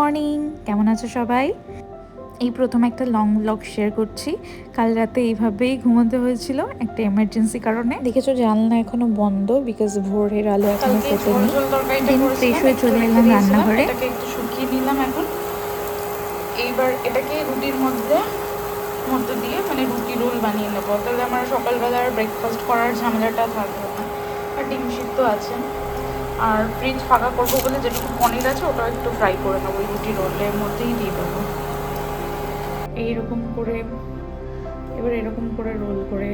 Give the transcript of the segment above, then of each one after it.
Morning, কেমন আছো সবাই? এই প্রথম একটা লং ব্লগ শেয়ার করছি। কাল রাতে এইভাবেই ঘুমোতে হয়েছিল একটা এমার্জেন্সি কারণে। দেখেছো জানলা এখনো বন্ধ, বিকজ ভোরের আলো এখনো ফোটেনি। দেন ফ্রেশ হয়ে চলে এলাম রান্নাঘরে। এটাকে একটু শুকিয়ে নিলাম এখন। এইবার এটাকে রুটির মধ্যে দিয়ে মানে রুটি রোল বানিয়ে নেবো, তাহলে আমার সকালবেলার ব্রেকফাস্ট করার ঝামেলাটা থাকবে না। আর ডিম সিদ্ধ আছে, আর ফ্রিজ ফাঁকা করবো বলে যেটুকু পনির আছে ওটা একটু ফ্রাই করে নেবো, রুটি রোলের মধ্যেই দিয়ে দেবো। এইরকম করে এবার এরকম করে রোল করে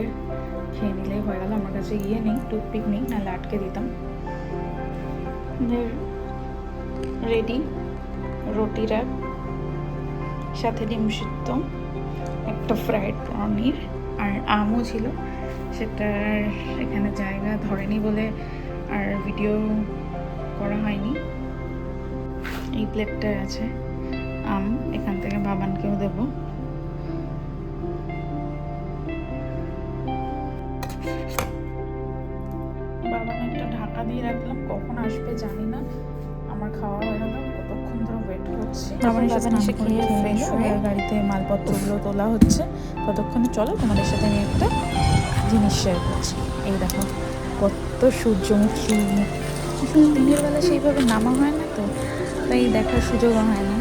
খেয়ে নিলেই হয়ে গেল। আমার কাছে নেই, টুথপিক নেই, নাহলে আটকে দিতাম। রেডি রুটি র্যাপ, সাথে ডিম সিদ্ধ, একটা ফ্রাইড পনির, আর আমও ছিল। সেটা এখানে জায়গা ধরেনি বলে আর ভিডিও করা হয়নি। এই প্লেটটায় আছে আম, এখান থেকে বাবানকেও দেবো। বাবান একটা ঢাকা দিয়ে রাখলাম, কখন আসবে জানি না। আমার খাওয়া হয়ে গেল, কতক্ষণ ধরে ওয়েট করছি। বাবানের সাথে এসে খেয়ে ফ্রেশ হয়ে গাড়িতে মালপত্রগুলো তোলা হচ্ছে। ততক্ষণে চলো তোমাদের সাথে আমি একটা জিনিস শেয়ার করছি। এই দেখো কত সূর্যমুখী, দিনের বেলা সেইভাবে নামা হয় না, তো তাই দেখার সুযোগও হয় না।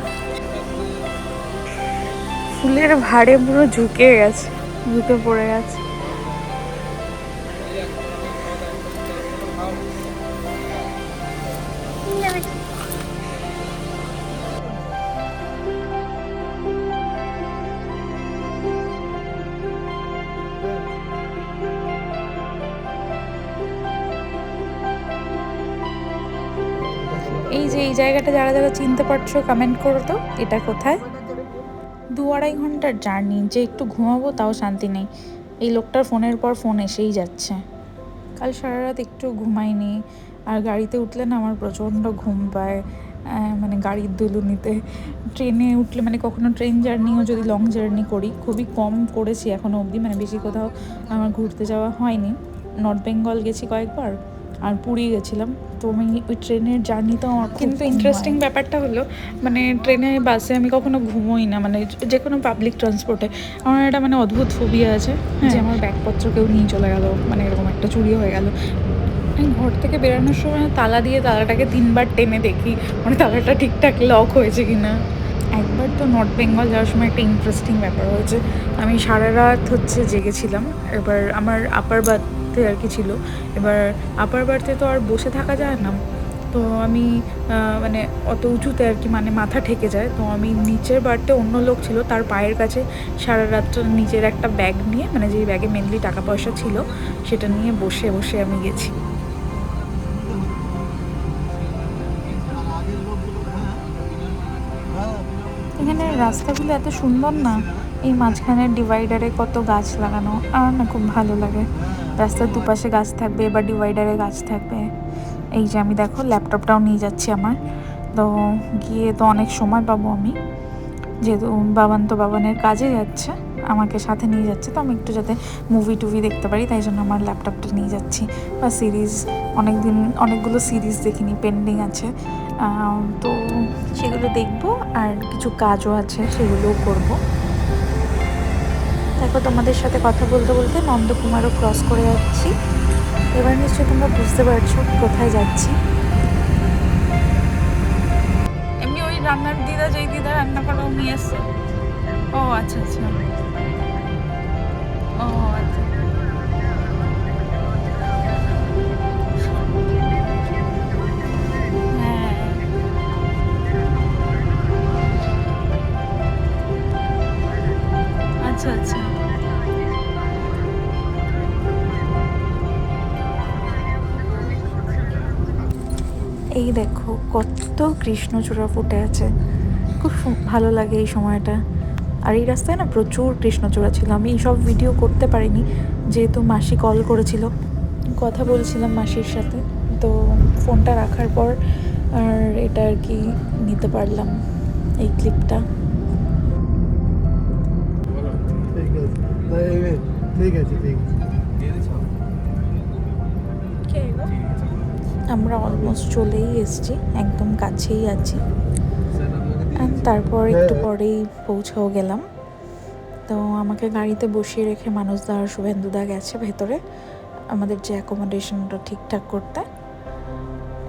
ফুলের ভাড়ে পুরো ঝুঁকে পড়ে গেছে। এই যে এই জায়গাটা যারা যারা চিনতে পারছো কমেন্ট করো তো, এটা কোথায়। 2-2.5 ঘন্টার জার্নি, যে একটু ঘুমাবো তাও শান্তি নেই। এই লোকটার ফোনের পর ফোন এসেই যাচ্ছে। কাল সারা রাত একটু ঘুমাইনি, আর গাড়িতে উঠলে না আমার প্রচণ্ড ঘুম পায়, মানে গাড়ির দুলুনিতে। ট্রেনে উঠলে মানে কখনো ট্রেন জার্নিও যদি লং জার্নি করি, খুবই কম করেছি এখনও অবধি, মানে বেশি কোথাও আমার ঘুরতে যাওয়া হয়নি। নর্থ বেঙ্গল গেছি কয়েকবার, আর পুরী গেছিলাম। তো আমি ওই ট্রেনের জার্নিটাও আমার কিন্তু ইন্টারেস্টিং ব্যাপারটা হলো, মানে ট্রেনে বাসে আমি কখনো ঘুমোই না, মানে যে কোনো পাবলিক ট্রান্সপোর্টে। আমার একটা মানে অদ্ভুত ফোবিয়া আছে যে আমার ব্যাগপত্র কেউ নিয়ে চলে গেল, মানে এরকম একটা চুরি হয়ে গেল। আমি ঘর থেকে বেরোনোর সময় তালা দিয়ে তালাটাকে 3বার টেনে দেখি, মানে তালাটা ঠিকঠাক লক হয়েছে কি না। একবার তো নর্থ বেঙ্গল যাওয়ার সময় একটা ইন্টারেস্টিং ব্যাপার হয়েছে। আমি সারা রাত জেগেছিলাম। এবার আমার আপার বার্থে আর কি ছিল। এবার আপার বার্থে তো আর বসে থাকা যায় না, তো আমি মানে অত উঁচুতে আর কি, মানে মাথা ঠেকে যায়। তো আমি নিচের বার্থে অন্য লোক ছিল, তার পায়ের কাছে সারা রাতটা নিজের একটা ব্যাগ নিয়ে, মানে যেই ব্যাগে মেনলি টাকা পয়সা ছিল সেটা নিয়ে বসে বসে আমি গেছি। এখানে রাস্তাগুলো এত সুন্দর না, এই মাঝখানের ডিভাইডারে কত গাছ লাগানো, আর না খুব ভালো লাগে। রাস্তার দুপাশে গাছ থাকবে, এবার ডিভাইডারে গাছ থাকবে। এই যে আমি দেখো ল্যাপটপটাও নিয়ে যাচ্ছি আমার, তো গিয়ে তো অনেক সময় পাবো আমি, যেহেতু বাবানের কাজে যাচ্ছে, আমাকে সাথে নিয়ে যাচ্ছে, তো আমি একটু যাতে মুভি টুভি দেখতে পারি, তাই জন্য আমার ল্যাপটপটা নিয়ে যাচ্ছি। বা সিরিজ, অনেকগুলো সিরিজ দেখিনি, পেন্ডিং আছে, তো সেগুলো দেখবো, আর কিছু কাজও আছে সেগুলোও করব। দেখো তোমাদের সাথে কথা বলতে বলতে নন্দকুমারও ক্রস করে যাচ্ছি। এবার নিশ্চয়ই তোমরা বুঝতে পারছো কোথায় যাচ্ছি। এমনি ওই রান্নার দিদা, যেই দিদা রান্না করাও নিয়ে এসছে। ও আচ্ছা আচ্ছা, ও আচ্ছা, হ্যাঁ আচ্ছা আচ্ছা। এই দেখো কত কৃষ্ণচূড়া ফুটে আছে, খুব ভালো লাগে এই সময়টা। আর এই রাস্তায় না প্রচুর কৃষ্ণচূড়া ছিল। আমি এইসব ভিডিও করতে পারিনি, যেহেতু মাসি কল করেছিল, কথা বলছিলাম মাসির সাথে, তো ফোনটা রাখার পর আর এটা আর কি নিতে পারলাম এই ক্লিপটা। ঠিক আছে আমরা অলমোস্ট চলেই এসেছি, একদম কাছেই আছি। তারপর একটু পরেই পৌঁছেও গেলাম। তো আমাকে গাড়িতে বসিয়ে রেখে মানুষদা আর শুভেন্দুদা গেছে ভেতরে আমাদের যে অ্যাকোমোডেশনটা ঠিকঠাক করতে।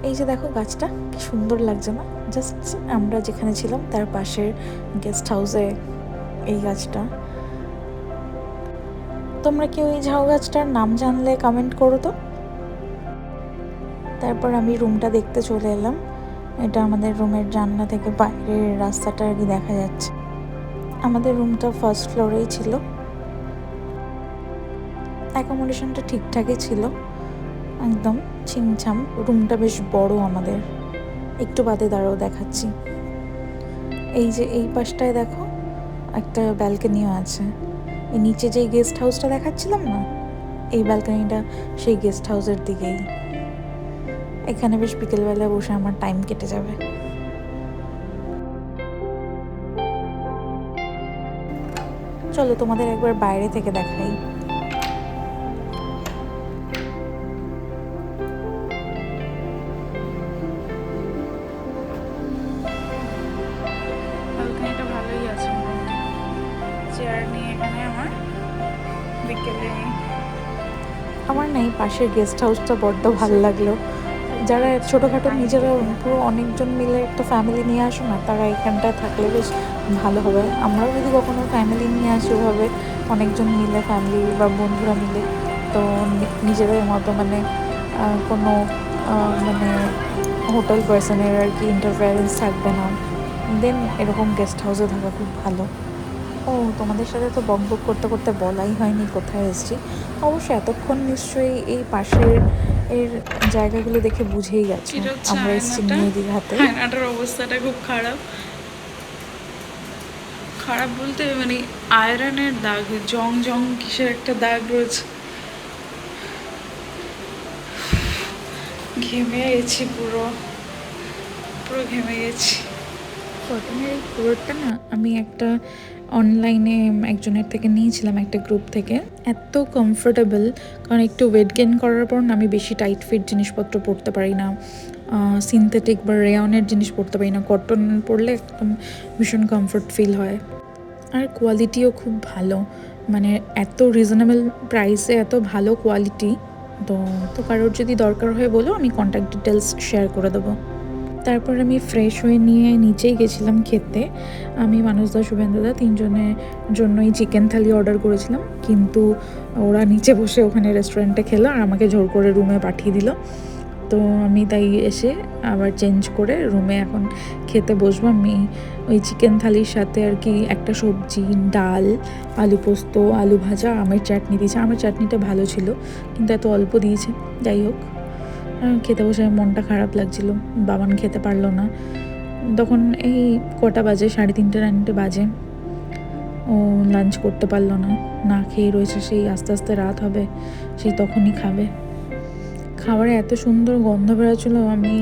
এই যে দেখো গাছটা কি সুন্দর লাগছে না, জাস্ট আমরা যেখানে ছিলাম তার পাশের গেস্ট হাউসে এই গাছটা। তোমরা কেউ এই ঝাউ গাছটার নাম জানলে কমেন্ট করো তো। তারপর আমি রুমটা দেখতে চলে এলাম। এটা আমাদের রুমের জানলা থেকে বাইরের রাস্তাটা আর কি দেখা যাচ্ছে। আমাদের রুমটা ফার্স্ট ফ্লোরেই ছিল। অ্যাকোমোডেশনটা ঠিকঠাকই ছিল, একদম ছিমছাম। রুমটা বেশ বড় আমাদের। একটু বাদে দাঁড়াও দেখাচ্ছি। এই যে এই পাশটায় দেখো একটা ব্যালকনিও আছে। এই নিচে যে গেস্ট হাউসটা দেখাচ্ছিলাম না, এই ব্যালকনিটা সেই গেস্ট হাউসের দিকেই। এখানে বেশ বিকেলবেলা বসে আমার টাইম কেটে যাবে। চলো তোমাদের একবার বাইরে থেকে দেখাই। ব্যালকনিটা ভালোই আছে, চেয়ার নিয়ে এখানে আমার বিকেলে। আমার না এই পাশের গেস্ট হাউসটা বড্ড ভালো লাগলো। যারা ছোটোখাটো নিজেরা পুরো অনেকজন মিলে একটা ফ্যামিলি নিয়ে আসো না, তারা এখানটায় থাকলে বেশ ভালো হবে। আমরাও যদি কখনো ফ্যামিলি নিয়ে আসি ওভাবে অনেকজন মিলে, ফ্যামিলি বা বন্ধুরা মিলে, তো নিজেদের মতো মানে কোনো মানে হোটেল পার্সনের আর কি ইন্টারফারেন্স থাকবে না। দেন এরকম গেস্ট হাউসে থাকা খুব ভালো। ও তোমাদের সাথে তো বকবক করতে করতে বলাই হয়নি কোথায় এসেছি। অবশ্য এতক্ষণ নিশ্চয়ই এই পাশের এর জায়গাগুলো দেখে বুঝেই গেছো আমরা এসেছি নিউ দীঘাতে। আয়নাটার অবস্থাটা খুব খারাপ। খারাপ বলতে মানে আয়রনের দাগ, জং জং কিসের একটা দাগ রয়েছে। ঘেমে গেছি, পুরো পুরো ঘেমে গেছি। কটনের এই প্রোডাক্টটা না আমি একটা অনলাইনে একজনের থেকে নিয়েছিলাম, একটা গ্রুপ থেকে। এত কমফোর্টেবল, কারণ একটু ওয়েট গেইন করার পর না আমি বেশি টাইট ফিট জিনিসপত্র পরতে পারি না, সিনথেটিক বা রেয়নের জিনিস পরতে পারি না। কটন পরলে একদম ভীষণ কমফোর্ট ফিল হয়। আর কোয়ালিটিও খুব ভালো, মানে এত রিজনেবল প্রাইসে এত ভালো কোয়ালিটি। তো কারোর যদি দরকার হয় বলো, আমি কন্ট্যাক্ট ডিটেলস শেয়ার করে দেবো। তারপর আমি ফ্রেশ হয়ে নিয়ে নিচেই গেছিলাম খেতে। আমি মানুষদা, শুভেন্দুদা তিনজনের জন্যই চিকেন থালি অর্ডার করেছিলাম, কিন্তু ওরা নিচে বসে ওখানে রেস্টুরেন্টে খেলো আর আমাকে জোর করে রুমে পাঠিয়ে দিল। তো আমি তাই এসে আবার চেঞ্জ করে রুমে এখন খেতে বসবো। আমি ওই চিকেন থালির সাথে আর কি একটা সবজি, ডাল, আলু পোস্ত, আলু ভাজা, আমের চাটনি দিয়েছে। আমের চাটনিটা ভালো ছিল কিন্তু এত অল্প দিয়েছে। যাই হোক, খেতে বসে মনটা খারাপ লাগছিল, বাবান খেতে পারলো না। তখন এই কটা বাজে, 3:30 বাজে, ও লাঞ্চ করতে পারলো না, না খেয়ে রয়েছে। সেই আস্তে আস্তে রাত হবে, সেই তখনই খাবে। খাবারে এত সুন্দর গন্ধ বেরোচ্ছিলো, আমি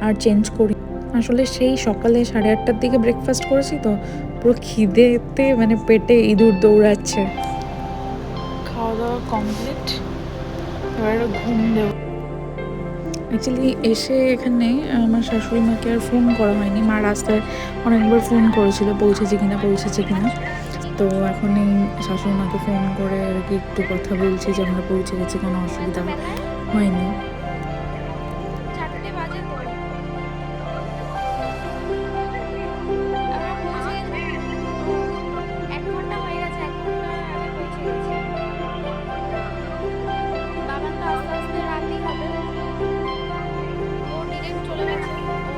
আর চেঞ্জ করি। আসলে সেই সকালে 8:30টার দিকে ব্রেকফাস্ট করেছি, তো পুরো খিদেতে মানে পেটে ইঁদুর দৌড়াচ্ছে। খাওয়া দাওয়া কমপ্লিট, এবার ঘুম দেবো। অ্যাকচুয়ালি এসে এখানে আমার শাশুড়ি মাকে আর ফোন করা হয়নি। মা রাস্তায় অনেকবার ফোন করেছিল পৌঁছেছে কিনা। তো এখন এই শাশুড়ি মাকে ফোন করে আর কি একটু কথা বলছি যে আমরা পৌঁছে গেছি, কোনো অসুবিধা হয়নি।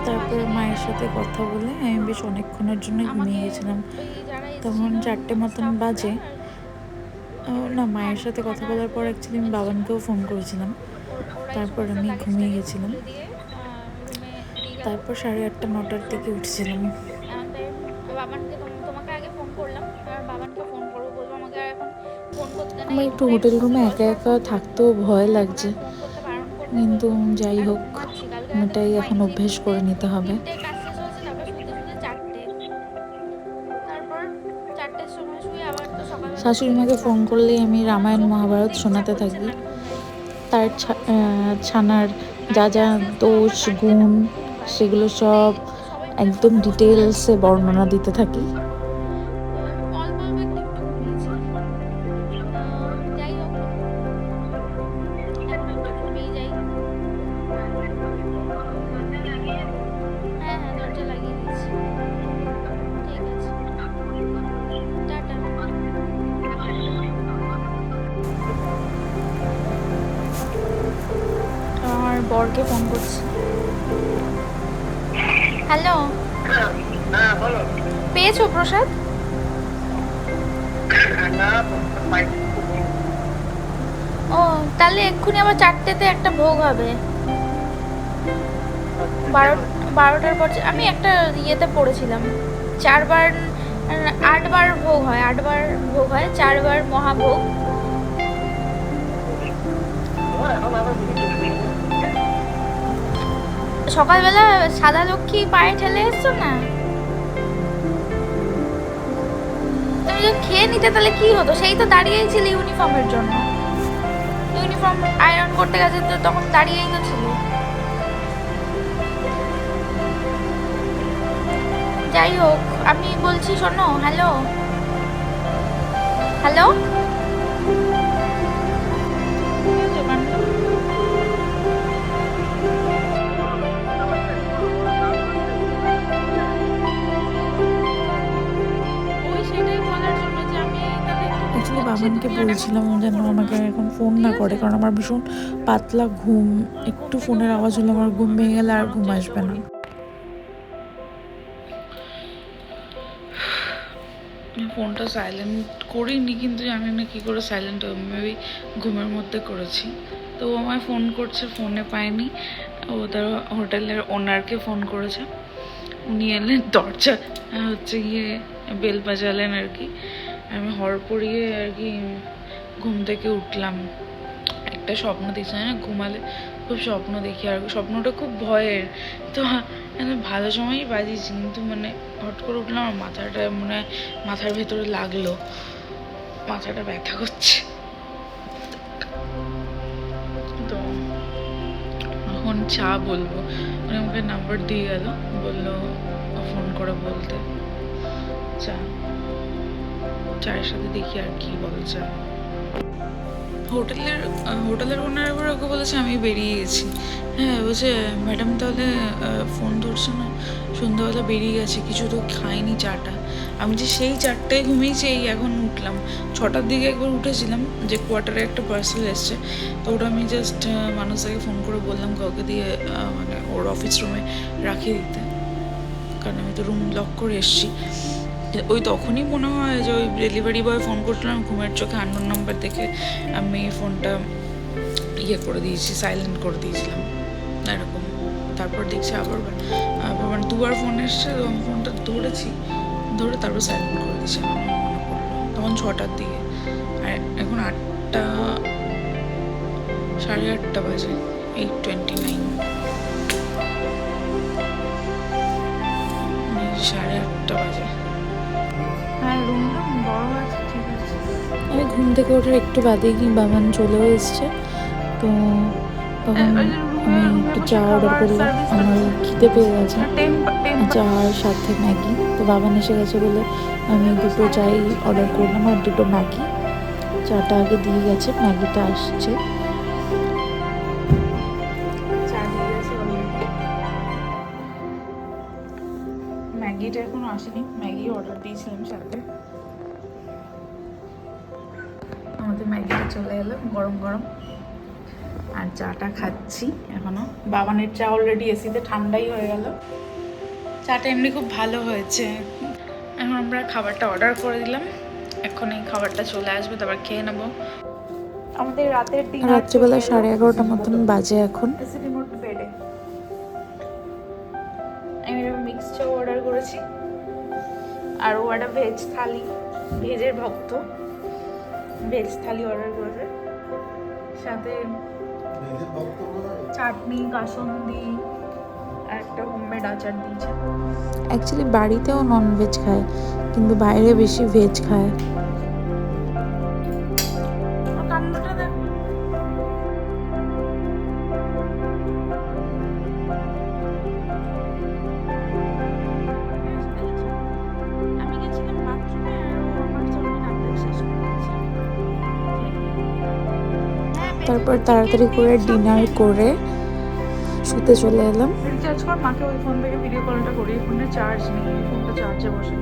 তারপর মায়ের সাথে কথা বলে আমি বেশ অনেকক্ষণের জন্য ঘুমিয়ে গেছিলাম। তখন 4টে মতন বাজে। না, মায়ের সাথে কথা বলার পর অ্যাকচুয়ালি আমি বাবানকেও ফোন করেছিলাম, তারপর আমি ঘুমিয়ে গেছিলাম। তারপর 8:30-9টার দিকে উঠছিলাম। আমার একটু হোটেল রুমে একা একা থাকতেও ভয় লাগছে, কিন্তু যাই হোক, এটাই এখন অভ্যেস করে নিতে হবে। শাশুড়ি মাকে ফোন করলেই আমি রামায়ণ মহাভারত শোনাতে থাকি। তার ছানার যা যা দোষ গুণ সেগুলো সব একদম ডিটেলসে বর্ণনা দিতে থাকি। অল্প অল্প একটু একটু ঘুমিয়েছি। যাই হোক, এখন একটু ঘুমিয়ে যাই। হ্যাঁ হ্যাঁ, দরজা লাগিয়ে দিয়েছি। ঠিক আছে, টাটা। আমার বরকে ফোন করছি। হ্যালো, হ্যাঁ বলো। পেয়েছো প্রসাদ? না ও, তাহলে এক্ষুনি আবার 4টেতে একটা ভোগ হবে। 12টার পর আমি একটা ইয়েতে পড়েছিলাম, 4বার 8বার ভোগ হয়, 8বার ভোগ হয়, 4বার মহাভোগ। এখন আবার সকালবেলা সাদা লক্ষ্মী পায়ে ঠেলে এসছো না, তুমি যদি খেয়ে নিতে তাহলে কি হতো? সেই তো দাঁড়িয়েই ছিল ইউনিফর্মের জন্য, ইউনিফর্ম আয়রন করতে গেছে তো তখন দাঁড়িয়েই তো ছিল। যাই হোক, আমি বলছি শোনো, হ্যালো হ্যালো, অ্যাকচুয়ালি বাবানকে বলছিলাম যেন আমাকে এখন ফোন না করে, কারণ আমার ভীষণ পাতলা ঘুম, একটু ফোনের আওয়াজ হলে আমার ঘুম ভেঙে গেলে আর ঘুম আসবে না। ফোনটা সাইলেন্ট করিনি, কিন্তু জানি না কী করে সাইলেন্ট হবে, মেবি ঘুমের মধ্যে করেছি। তো ও আমায় ফোন করছে, ফোনে পায়নি, ও তার হোটেলের ওনারকে ফোন করেছে। উনি এলেন, দরজা হচ্ছে গিয়ে বেল বাজালেন আর কি। আমি হড়পড়িয়ে আর কি ঘুম থেকে উঠলাম। একটা স্বপ্ন দেখছি না, ঘুমালে খুব স্বপ্ন দেখি, আর স্বপ্নটা খুব ভয়ের। তো ভালো সময়ই বাজিয়েছি, কিন্তু মানে হট করে উঠলাম আর মাথাটা মনে হয় মাথার ভেতরে লাগলো, মাথাটা ব্যথা করছে। তো এখন চা বলবো, মানে আমাকে নাম্বার দিয়ে গেল, বললো ফোন করে বলতে। চায়ের সাথে দেখি আর কি বলছে। হোটেলের ওনার এবার ওকে বলেছে আমি বেরিয়ে গেছি। হ্যাঁ, বলছে ম্যাডাম তাহলে ফোন ধরছে না, সন্ধ্যাবেলা বেরিয়ে গেছে, কিছু তো খাইনি চাটা। আমি যে সেই 4টায় ঘুমিয়েছি, এই এখন উঠলাম। 6টার দিকে একবার উঠেছিলাম, যে কোয়ার্টারে একটা পার্সেল এসছে, তো ওটা আমি জাস্ট মানুষটাকে ফোন করে বললাম কাউকে দিয়ে মানে ওর অফিস রুমে রাখিয়ে দিতে, কারণ আমি তো রুম লক করে এসছি। ওই তখনই মনে হয় যে ওই ডেলিভারি বয় ফোন করছিলাম, ঘুমের চোখে আননোন নাম্বার দেখে আমি ফোনটা করে দিয়েছি, সাইলেন্ট করে দিয়েছিলাম এরকম। তারপর দেখছি আবার মানে 2বার ফোন এসছে, তো আমি ফোনটা ধরে তারপর সাইলেন্ট করে দিয়েছি। আমার মনে পড়লো তখন 6টার দিকে, আর এখন 8টা 8:30 বাজে, 8:29, 8:30 বাজে। হ্যাঁ, রুমটা বড় আছে, ঠিক আছে। আমি ঘুম থেকে ওঠার একটু বাদেই কি বাবান চলেও এসছে, তো তখন আমি একটু চা অর্ডার করলাম, আমার খিদে পেয়ে গেছে, চা আর সাথে ম্যাগি। তো বাবান এসে গেছে বলে আমি 2টো চাই অর্ডার করলাম আর 2টো ম্যাগি। চাটা আগে দিয়ে গেছে, ম্যাগিটা আসছে। চা দিয়ে গেছে অলরেডি, ম্যাগিটা এখনো আসেনি, ম্যাগি অর্ডার দিয়েছিলাম সাথে। আমাদের ম্যাগিটা চলে এলো গরম গরম, আর চাটা খাচ্ছি এখনো। বাবানের চা অলরেডি এসিতে ঠান্ডাই হয়ে গেল। চাটা এমনি খুব ভালো হয়েছে। এখন আমরা খাবারটা অর্ডার করে দিলাম, এখন এই খাবারটা চলে আসবে, তারপর খেয়ে নেবো। আমাদের রাতের রাত্রিবেলা 11:30 মতন বাজে এখন। রিমোট বেডে আমি মিক্সড চাও অর্ডার করেছি, আর ও একটা ভেজ থালি, ভেজের ভক্ত, ভেজ থালি অর্ডার করেছে, সাথে চাটনি, কাসন্দি আর একটা হোমমেড আচার দিয়েছে। অ্যাকচুয়ালি বাড়িতেও ননভেজ খায়, কিন্তু বাইরে বেশি ভেজ খায়। কান্ডটা দেখ। তারপর তাড়াতাড়ি করে ডিনার করে শুতে চলে এলাম। রিচার্জ কর, মাকে ওই ফোন থেকে ভিডিও কলটা করি। ফোনে চার্জ নেই, ফোনটা চার্জে বসে।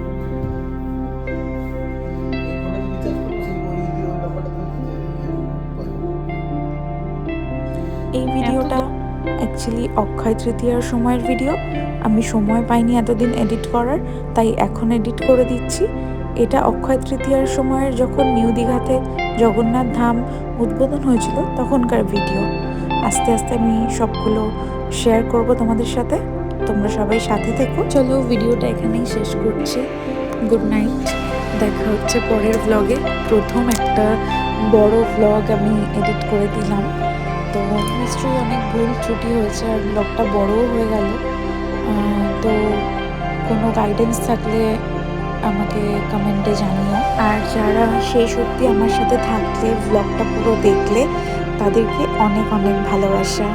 এই ভিডিওটা অ্যাকচুয়ালি অক্ষয় তৃতীয়ার সময়ের ভিডিও। আমি সময় পাইনি এতদিন এডিট করার, তাই এখন এডিট করে দিচ্ছি। এটা অক্ষয় তৃতীয়ার সময়ের যখন নিউ দীঘাতে জগন্নাথ ধাম উদ্বোধন হয়েছিল তখনকার ভিডিও। আস্তে আস্তে আমি সবগুলো শেয়ার করব তোমাদের সাথে, তোমরা সবাই সাথে থেকো। চলো ভিডিওটা এখানেই শেষ করছি। গুড নাইট, দেখা হচ্ছে পরের ব্লগে। প্রথম একটা বড় ব্লগ আমি এডিট করে দিলাম, তো নিশ্চয়ই অনেক ভুল ত্রুটি হয়েছে আর ব্লগটা বড়ও হয়ে গেল। তো কোনো গাইডেন্স থাকলে আমাকে কমেন্টে জানিও। আর যারা সেই সত্যি আমার সাথে থাকলে, ব্লগটা পুরো দেখলে, তাদেরকে অনেক অনেক ভালোবাসা।